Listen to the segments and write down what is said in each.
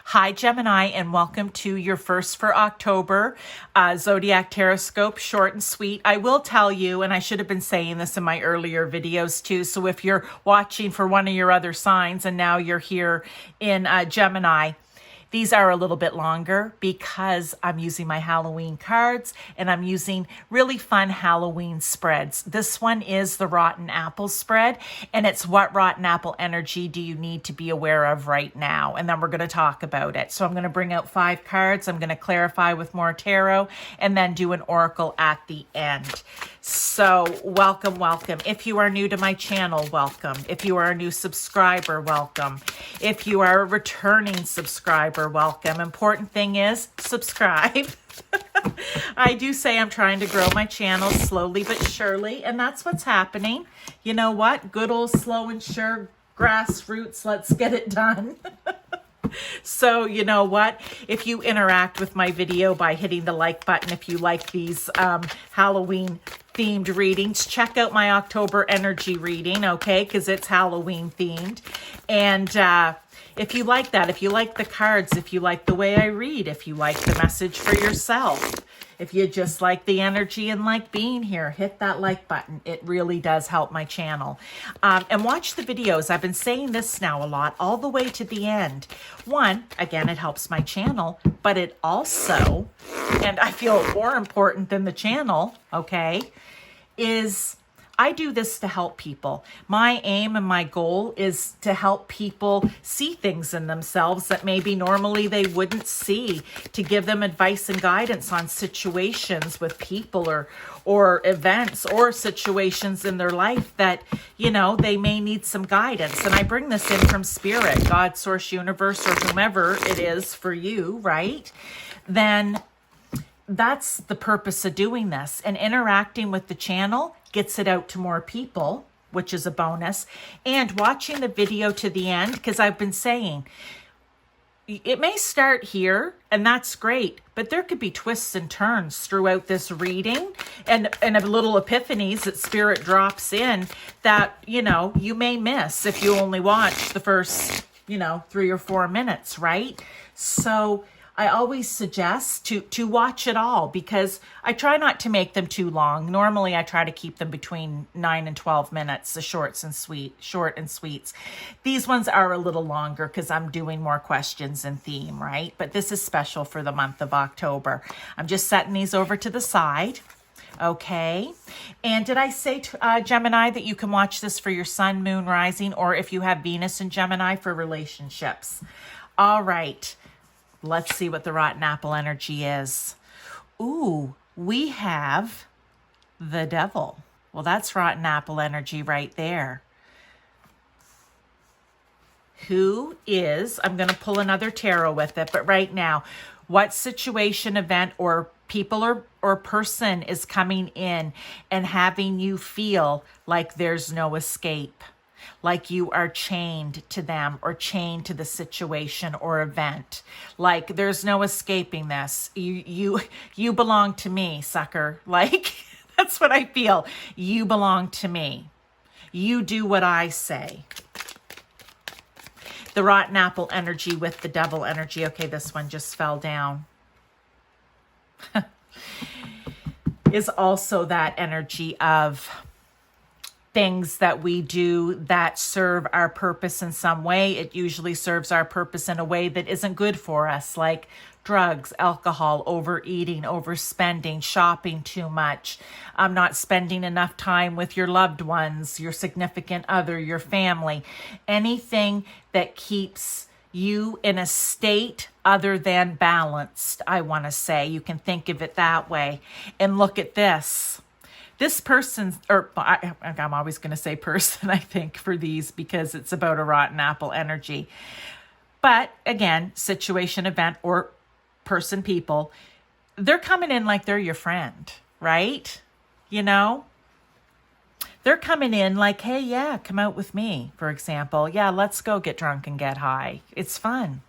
Hi, Gemini, and welcome to your first for October Zodiac Taroscope, short and sweet. I will tell you, and I should have been saying this in my earlier videos too, so if you're watching for one of your other signs and now you're here in Gemini, these are a little bit longer because I'm using my Halloween cards and I'm using really fun Halloween spreads. This one is the Rotten Apple spread, and it's what rotten apple energy do you need to be aware of right now? And then we're going to talk about it. So I'm going to bring out 5 cards. I'm going to clarify with more tarot and then do an oracle at the end. So welcome, welcome. If you are new to my channel, welcome. If you are a new subscriber, welcome. If you are a returning subscriber, welcome. Important thing is subscribe. I do say I'm trying to grow my channel slowly but surely, and that's what's happening. You know what? Good old slow and sure grassroots. Let's get it done. So you know what? If you interact with my video by hitting the like button, if you like these Halloween themed readings, check out my October energy reading, okay? Because it's Halloween themed. And if you like that, if you like the cards, if you like the way I read, if you like the message for yourself, if you just like the energy and like being here, hit that like button. It really does help my channel. And watch the videos. I've been saying this now a lot, all the way to the end. One, again, it helps my channel, but it also, and I feel more important than the channel, okay, is I do this to help people. My aim and my goal is to help people see things in themselves that maybe normally they wouldn't see, to give them advice and guidance on situations with people or events or situations in their life that, you know, they may need some guidance. And I bring this in from spirit, God, source, universe, or whomever it is for you, right? Then that's the purpose of doing this, and interacting with the channel gets it out to more people, which is a bonus. And watching the video to the end, because I've been saying it may start here and that's great, but there could be twists and turns throughout this reading and a little epiphanies that spirit drops in that, you know, you may miss if you only watch the first, 3 or 4 minutes, right? So I always suggest to watch it all, because I try not to make them too long. Normally I try to keep them between 9 and 12 minutes, the short and sweets. These ones are a little longer because I'm doing more questions and theme, right? But this is special for the month of October. I'm just setting these over to the side. Okay. And did I say, Gemini, that you can watch this for your sun, moon, rising, or if you have Venus in Gemini, for relationships? All right. Let's see what the rotten apple energy is. Ooh, we have the devil. Well, that's rotten apple energy right there. Who is, I'm going to pull another tarot with it, but right now, what situation, event, or people or person is coming in and having you feel like there's no escape? Like you are chained to them or chained to the situation or event. Like there's no escaping this. You belong to me, sucker. Like that's what I feel. You belong to me. You do what I say. The rotten apple energy with the devil energy. Okay, this one just fell down. Is also that energy of things that we do that serve our purpose in some way. It usually serves our purpose in a way that isn't good for us, like drugs, alcohol, overeating, overspending, shopping too much, not spending enough time with your loved ones, your significant other, your family, anything that keeps you in a state other than balanced, I want to say. You can think of it that way. And look at this. This person, or I'm always going to say person, I think, for these, because it's about a rotten apple energy. But again, situation, event, or person, people, they're coming in like they're your friend, right? You know? They're coming in like, hey, yeah, come out with me, for example. Yeah, let's go get drunk and get high. It's fun.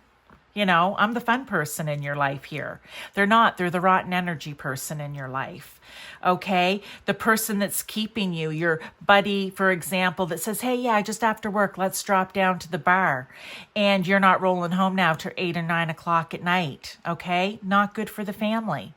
You know, I'm the fun person in your life here. They're not. They're the rotten energy person in your life. Okay? The person that's keeping you, your buddy, for example, that says, hey, yeah, just after work, let's drop down to the bar. And you're not rolling home now till 8 or 9 o'clock at night. Okay? Not good for the family.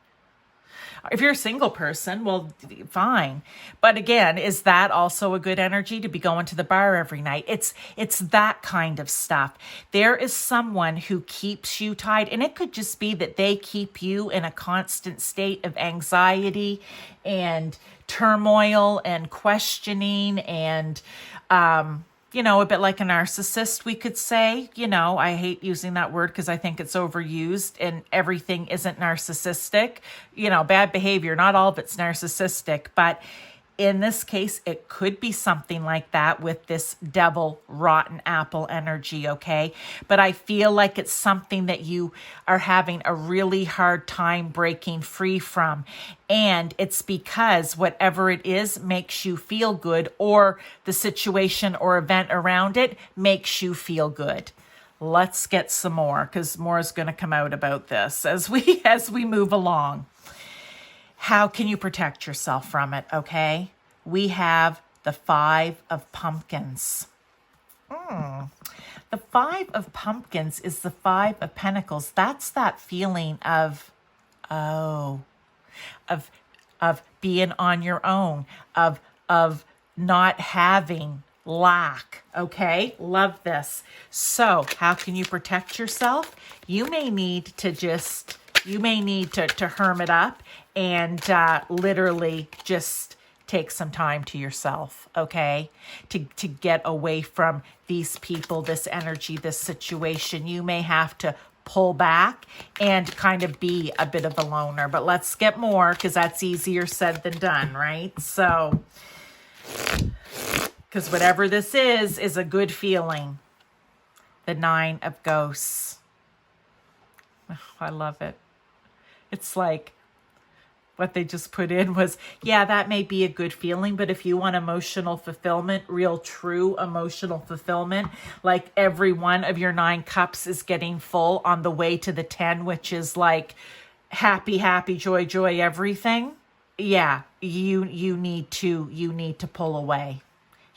If you're a single person, well, fine. But again, is that also a good energy to be going to the bar every night? It's that kind of stuff. There is someone who keeps you tied, and it could just be that they keep you in a constant state of anxiety and turmoil and questioning and you know, a bit like a narcissist, we could say. You know, I hate using that word because I think it's overused and everything isn't narcissistic. You know, bad behavior, not all of it's narcissistic, but in this case, it could be something like that with this devil rotten apple energy, okay? But I feel like it's something that you are having a really hard time breaking free from. And it's because whatever it is makes you feel good, or the situation or event around it makes you feel good. Let's get some more, because more is going to come out about this as we move along. How can you protect yourself from it, okay? We have the Five of Pumpkins. The Five of Pumpkins is the Five of Pentacles. That's that feeling of being on your own, of not having, lack, okay? Love this. So how can you protect yourself? You may need to hermit up and literally just take some time to yourself, okay? To get away from these people, this energy, this situation. You may have to pull back and kind of be a bit of a loner. But let's get more, because that's easier said than done, right? So, because whatever this is a good feeling. The Nine of Ghosts. Oh, I love it. It's like what they just put in was, yeah, that may be a good feeling, but if you want emotional fulfillment, real true emotional fulfillment, like every one of your 9 cups is getting full on the way to the 10, which is like happy, happy, joy, joy, everything. Yeah, you need to pull away.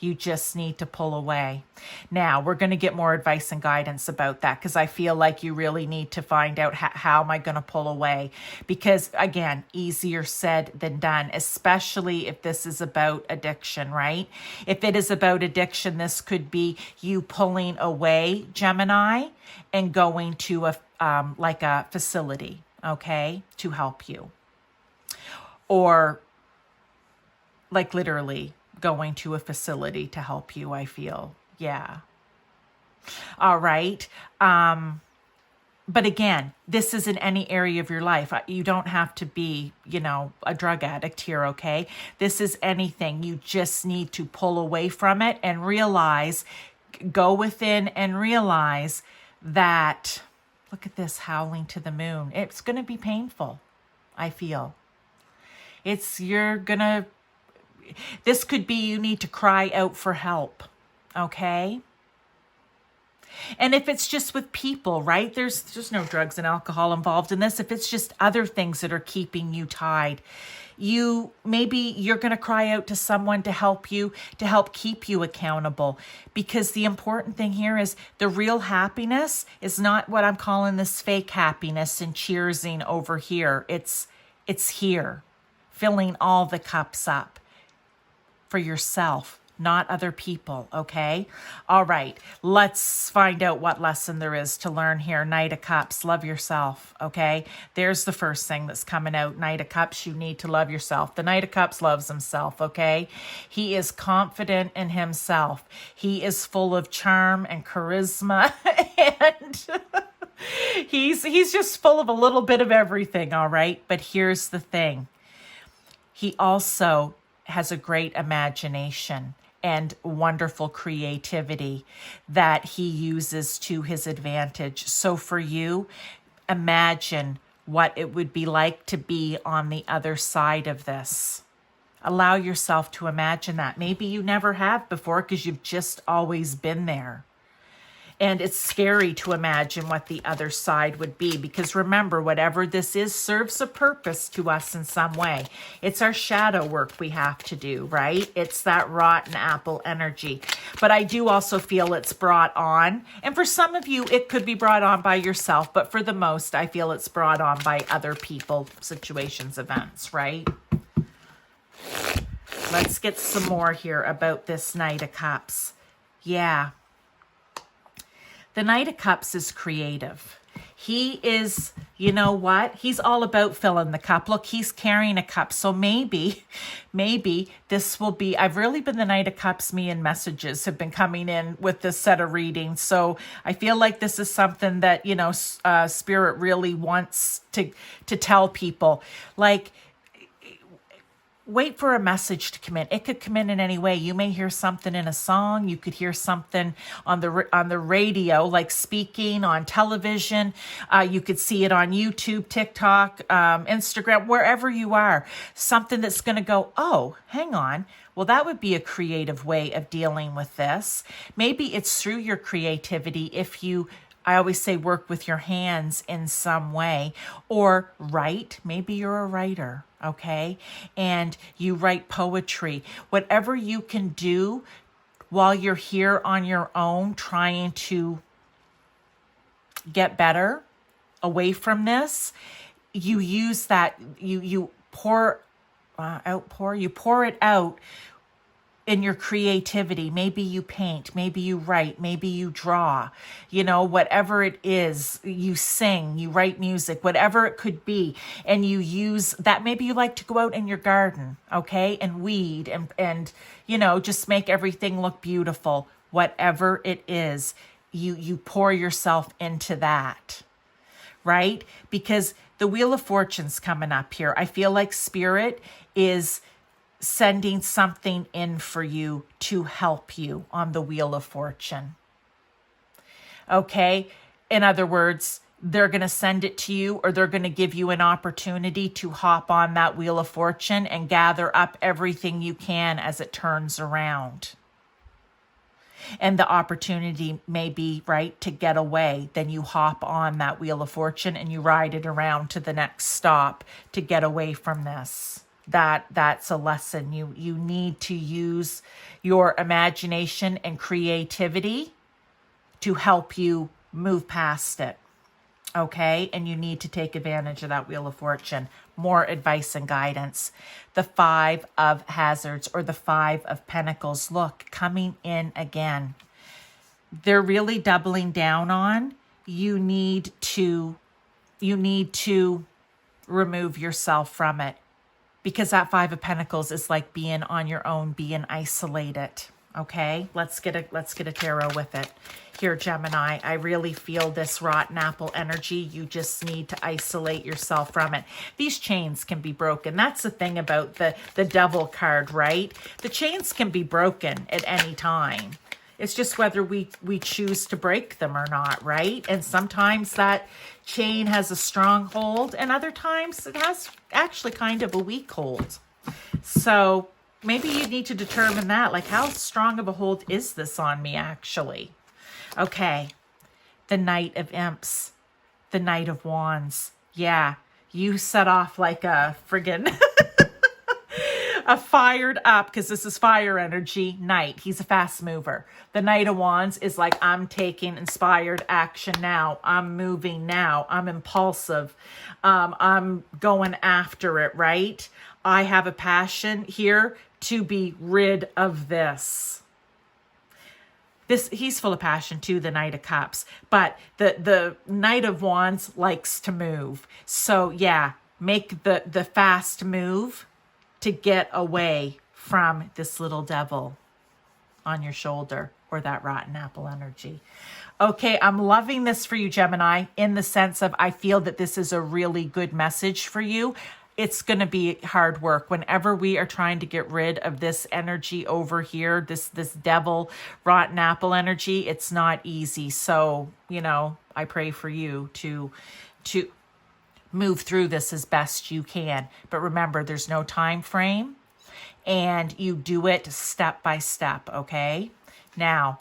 You just need to pull away. Now, we're going to get more advice and guidance about that, because I feel like you really need to find out how am I going to pull away? Because again, easier said than done, especially if this is about addiction, right? If it is about addiction, this could be you pulling away, Gemini, and going to like a facility, okay, to help you. Or like literally going to a facility to help you, I feel. Yeah. All right. But again, this is in any area of your life. You don't have to be, you know, a drug addict here, okay? This is anything. You just need to pull away from it and realize, go within and realize that, look at this, howling to the moon. It's going to be painful, I feel. This could be you need to cry out for help, okay? And if it's just with people, right? There's no drugs and alcohol involved in this. If it's just other things that are keeping you tied, maybe you're going to cry out to someone to help you, to help keep you accountable. Because the important thing here is the real happiness is not what I'm calling this fake happiness and cheersing over here. It's here, filling all the cups up. For yourself, not other people, okay? All right, let's find out what lesson there is to learn here. Knight of Cups, love yourself, okay? There's the first thing that's coming out. Knight of Cups, you need to love yourself. The Knight of Cups loves himself, okay? He is confident in himself. He is full of charm and charisma, and he's just full of a little bit of everything, all right? But here's the thing. He also has a great imagination and wonderful creativity that he uses to his advantage. So for you, imagine what it would be like to be on the other side of this. Allow yourself to imagine that. Maybe you never have before because you've just always been there. And it's scary to imagine what the other side would be, because remember, whatever this is serves a purpose to us in some way. It's our shadow work we have to do, right? It's that rotten apple energy. But I do also feel it's brought on. And for some of you, it could be brought on by yourself. But for the most, I feel it's brought on by other people, situations, events, right? Let's get some more here about this Knight of Cups. Yeah. The Knight of Cups is creative. He is, you know what? He's all about filling the cup. Look, he's carrying a cup. So maybe this will be, I've really been the Knight of Cups. Me and messages have been coming in with this set of readings. So I feel like this is something that, you know, Spirit really wants to tell people. Like, wait for a message to come in. It could come in any way. You may hear something in a song. You could hear something on the radio, like speaking on television. You could see it on YouTube, TikTok, Instagram, wherever you are. Something that's going to go, oh, hang on. Well, that would be a creative way of dealing with this. Maybe it's through your creativity if you, I always say, work with your hands in some way, or write. Maybe you're a writer, okay? And you write poetry. Whatever you can do while you're here on your own trying to get better away from this, you use that, you pour it out in your creativity. Maybe you paint, maybe you write, maybe you draw, you know, whatever it is, you sing, you write music, whatever it could be. And you use that. Maybe you like to go out in your garden, okay, and weed and you know, just make everything look beautiful. Whatever it is, you pour yourself into that, right? Because the Wheel of Fortune's coming up here. I feel like Spirit is sending something in for you to help you on the Wheel of Fortune. Okay? In other words, they're going to send it to you, or they're going to give you an opportunity to hop on that Wheel of Fortune and gather up everything you can as it turns around. And the opportunity may be, right, to get away. Then you hop on that Wheel of Fortune and you ride it around to the next stop to get away from this. That's a lesson. You need to use your imagination and creativity to help you move past it. Okay? And you need to take advantage of that Wheel of Fortune. More advice and guidance. The Five of Hazards, or the Five of Pentacles. Look, coming in again. They're really doubling down on you need to remove yourself from it. Because that Five of Pentacles is like being on your own, being isolated. Okay, let's get a tarot with it. Here, Gemini, I really feel this rotten apple energy. You just need to isolate yourself from it. These chains can be broken. That's the thing about the Devil card, right? The chains can be broken at any time. It's just whether we choose to break them or not, right? And sometimes that chain has a strong hold, and other times it has actually kind of a weak hold. So maybe you need to determine that, like, how strong of a hold is this on me actually? Okay, the Knight of Imps, the Knight of Wands. Yeah, you set off like a friggin' a fired up, because this is fire energy, Knight. He's a fast mover. The Knight of Wands is like, I'm taking inspired action now. I'm moving now. I'm impulsive. I'm going after it, right? I have a passion here to be rid of this. He's full of passion too, the Knight of Cups. But the Knight of Wands likes to move. So yeah, make the fast move to get away from this little devil on your shoulder, or that rotten apple energy. Okay, I'm loving this for you, Gemini, in the sense of I feel that this is a really good message for you. It's going to be hard work. Whenever we are trying to get rid of this energy over here, this devil rotten apple energy, it's not easy. So, you know, I pray for you to move through this as best you can. But remember, there's no time frame, and you do it step by step, okay? Now,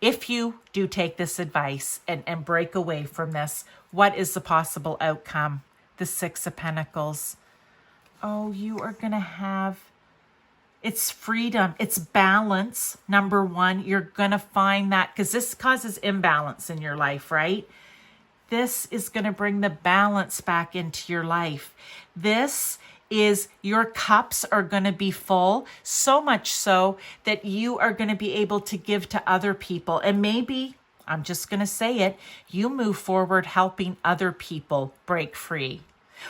if you do take this advice and break away from this, what is the possible outcome? The Six of Pentacles. Oh, you are going to have, it's freedom. It's balance. Number one, you're going to find that, because this causes imbalance in your life, right? This is going to bring the balance back into your life. This is, your cups are going to be full, so much so that you are going to be able to give to other people. And maybe, I'm just going to say it, you move forward helping other people break free.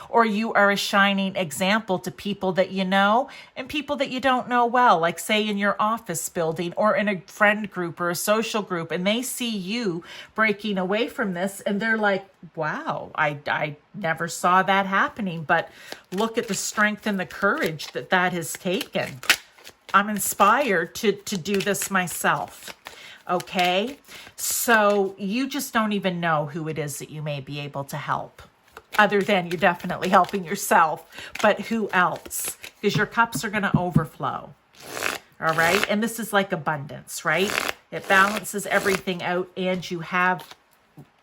Or you are a shining example to people that you know and people that you don't know well, like say in your office building or in a friend group or a social group, and they see you breaking away from this and they're like, wow, I never saw that happening, but look at the strength and the courage that that has taken. I'm inspired to do this myself. Okay, so you just don't even know who it is that you may be able to help. Other than you're definitely helping yourself, but who else? Because your cups are going to overflow. All right. And this is like abundance, right? It balances everything out and you have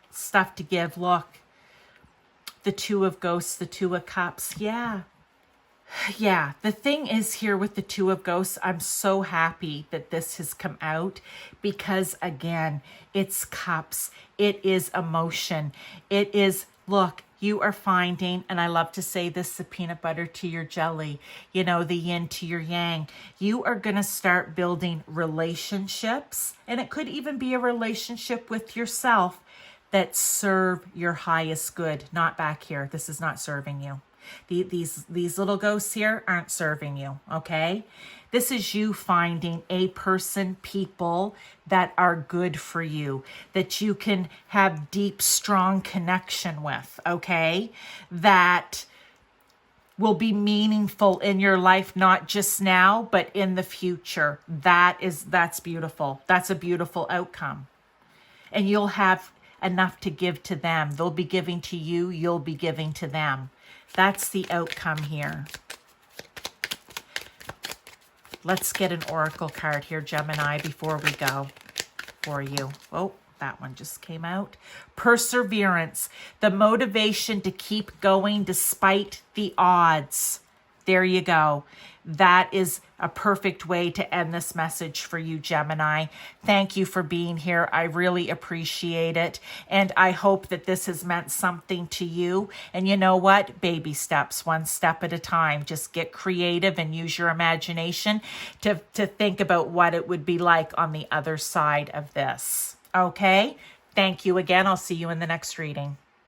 stuff to give. Look, the Two of Ghosts, the Two of Cups. Yeah. Yeah. The thing is here with the Two of Ghosts, I'm so happy that this has come out because again, it's cups. It is emotion. It is, look, you are finding, and I love to say this, the peanut butter to your jelly, you know, the yin to your yang. You are going to start building relationships, and it could even be a relationship with yourself that serve your highest good. Not back here. This is not serving you. These little ghosts here aren't serving you, okay? This is you finding a person, people that are good for you, that you can have deep, strong connection with, okay? That will be meaningful in your life, not just now, but in the future. That's beautiful. That's a beautiful outcome. And you'll have enough to give to them. They'll be giving to you. You'll be giving to them. That's the outcome here. Let's get an oracle card here, Gemini, before we go for you. Oh, that one just came out. Perseverance, the motivation to keep going despite the odds. There you go. That is a perfect way to end this message for you, Gemini. Thank you for being here. I really appreciate it. And I hope that this has meant something to you. And you know what? Baby steps, one step at a time. Just get creative and use your imagination to think about what it would be like on the other side of this. Okay? Thank you again. I'll see you in the next reading.